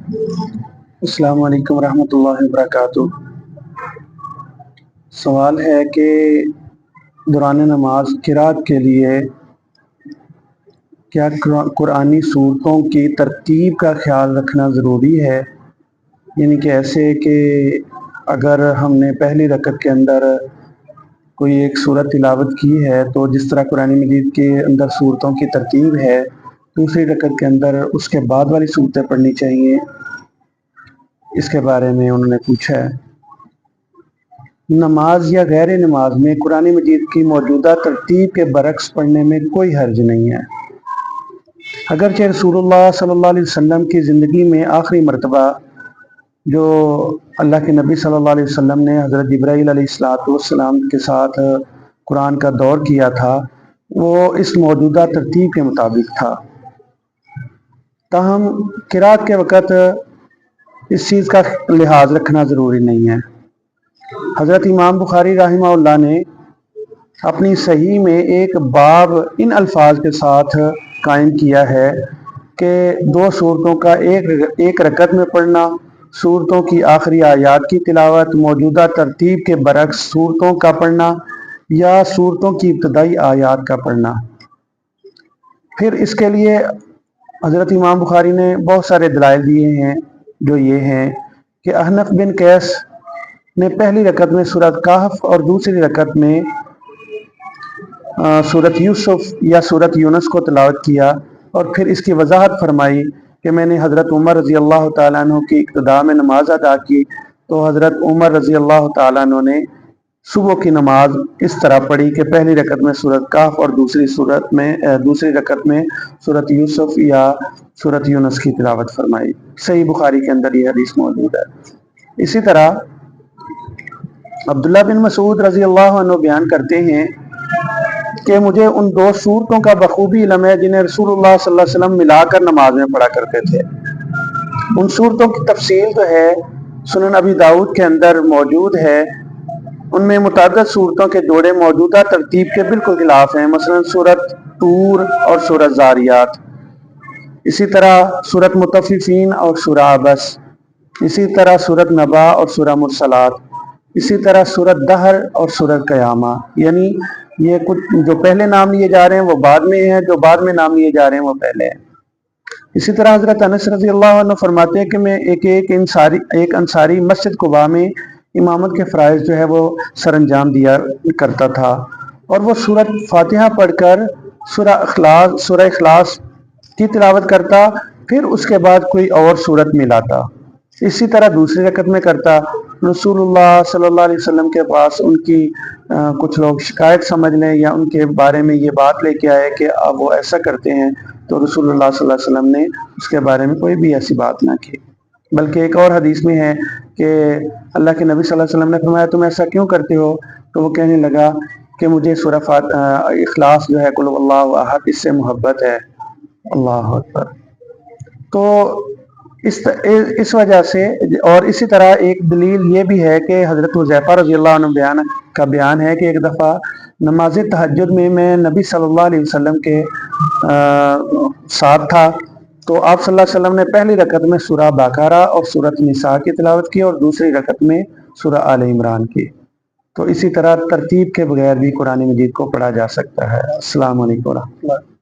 السلام علیکم ورحمۃ اللہ وبرکاتہ۔ سوال ہے کہ دوران نماز قرات کے لیے کیا قرآنی صورتوں کی ترتیب کا خیال رکھنا ضروری ہے؟ یعنی کہ ایسے کہ اگر ہم نے پہلی رکعت کے اندر کوئی ایک صورت تلاوت کی ہے تو جس طرح قرآن مجید کے اندر صورتوں کی ترتیب ہے، دوسری رکعت کے اندر اس کے بعد والی صورتیں پڑھنی چاہیے، اس کے بارے میں انہوں نے پوچھا ہے۔ نماز یا غیر نماز میں قرآن مجید کی موجودہ ترتیب کے برعکس پڑھنے میں کوئی حرج نہیں ہے۔ اگرچہ رسول اللہ صلی اللہ علیہ وسلم کی زندگی میں آخری مرتبہ جو اللہ کے نبی صلی اللہ علیہ وسلم نے حضرت جبرائیل علیہ السلام کے ساتھ قرآن کا دور کیا تھا، وہ اس موجودہ ترتیب کے مطابق تھا۔ تاہم قرات کے وقت اس چیز کا لحاظ رکھنا ضروری نہیں ہے۔ حضرت امام بخاری رحمہ اللہ نے اپنی صحیح میں ایک باب ان الفاظ کے ساتھ قائم کیا ہے کہ دو صورتوں کا ایک رکعت میں پڑھنا، صورتوں کی آخری آیات کی تلاوت، موجودہ ترتیب کے برعکس صورتوں کا پڑھنا یا صورتوں کی ابتدائی آیات کا پڑھنا۔ پھر اس کے لیے حضرت امام بخاری نے بہت سارے دلائل دیے ہیں، جو یہ ہیں کہ احنف بن قیس نے پہلی رکعت میں سورۃ کہف اور دوسری رکعت میں سورۃ یوسف یا سورۃ یونس کو تلاوت کیا، اور پھر اس کی وضاحت فرمائی کہ میں نے حضرت عمر رضی اللہ تعالیٰ عنہ کی اقتداء میں نماز ادا کی تو حضرت عمر رضی اللہ تعالیٰ عنہ نے صبح کی نماز اس طرح پڑھی کہ پہلی رکعت میں سورۃ کہف اور دوسری رکعت میں سورۃ یوسف یا سورۃ یونس کی تلاوت فرمائی۔ صحیح بخاری کے اندر یہ حدیث موجود ہے۔ اسی طرح عبداللہ بن مسعود رضی اللہ عنہ بیان کرتے ہیں کہ مجھے ان دو صورتوں کا بخوبی علم ہے جنہیں رسول اللہ صلی اللہ علیہ وسلم ملا کر نماز میں پڑھا کرتے تھے۔ ان صورتوں کی تفصیل جو ہے سنن ابی داؤد کے اندر موجود ہے۔ ان میں متعدد صورتوں کے جوڑے موجودہ ترتیب کے بالکل خلاف ہیں، مثلا سورۃ طور اور سورۃ زاریات، اسی طرح سورۃ مطففین اور سورہ عبس، اسی طرح سورۃ نبا اور سورہ مرسلات، اسی طرح سورۃ دہر اور سورۃ قیامہ۔ یعنی یہ کچھ جو پہلے نام لیے جا رہے ہیں وہ بعد میں ہیں، جو بعد میں نام لیے جا رہے ہیں وہ پہلے ہیں۔ اسی طرح حضرت انس رضی اللہ عنہ فرماتے ہیں کہ میں ایک انصاری مسجد قباء میں امامت کے فرائض جو ہے وہ سر انجام دیا کرتا تھا، اور وہ سورۃ فاتحہ پڑھ کر سورہ اخلاص کی تلاوت کرتا، پھر اس کے بعد کوئی اور سورت ملاتا۔ اسی طرح دوسری رکعت میں کرتا۔ رسول اللہ صلی اللہ علیہ وسلم کے پاس ان کی کچھ لوگ شکایت سمجھ لیں یا ان کے بارے میں یہ بات لے کے آئے کہ اب وہ ایسا کرتے ہیں، تو رسول اللہ صلی اللہ علیہ وسلم نے اس کے بارے میں کوئی بھی ایسی بات نہ کی۔ بلکہ ایک اور حدیث میں ہے کہ اللہ کے نبی صلی اللہ علیہ وسلم نے فرمایا تم ایسا کیوں کرتے ہو؟ تو وہ کہنے لگا کہ مجھے سورہ اخلاص جو ہے قل هو اللہ احد، اس سے محبت ہے۔ اللہ اکبر۔ تو اس وجہ سے، اور اسی طرح ایک دلیل یہ بھی ہے کہ حضرت حذیفہ رضی اللہ عنہ کا بیان ہے کہ ایک دفعہ نماز تہجد میں نبی صلی اللہ علیہ وسلم کے ساتھ تھا، تو آپ صلی اللہ علیہ وسلم نے پہلی رکعت میں سورہ بقرہ اور سورۃ نساء کی تلاوت کی اور دوسری رکعت میں سورہ آل عمران کی۔ تو اسی طرح ترتیب کے بغیر بھی قرآن مجید کو پڑھا جا سکتا ہے۔ السلام علیکم ورحمۃ اللہ۔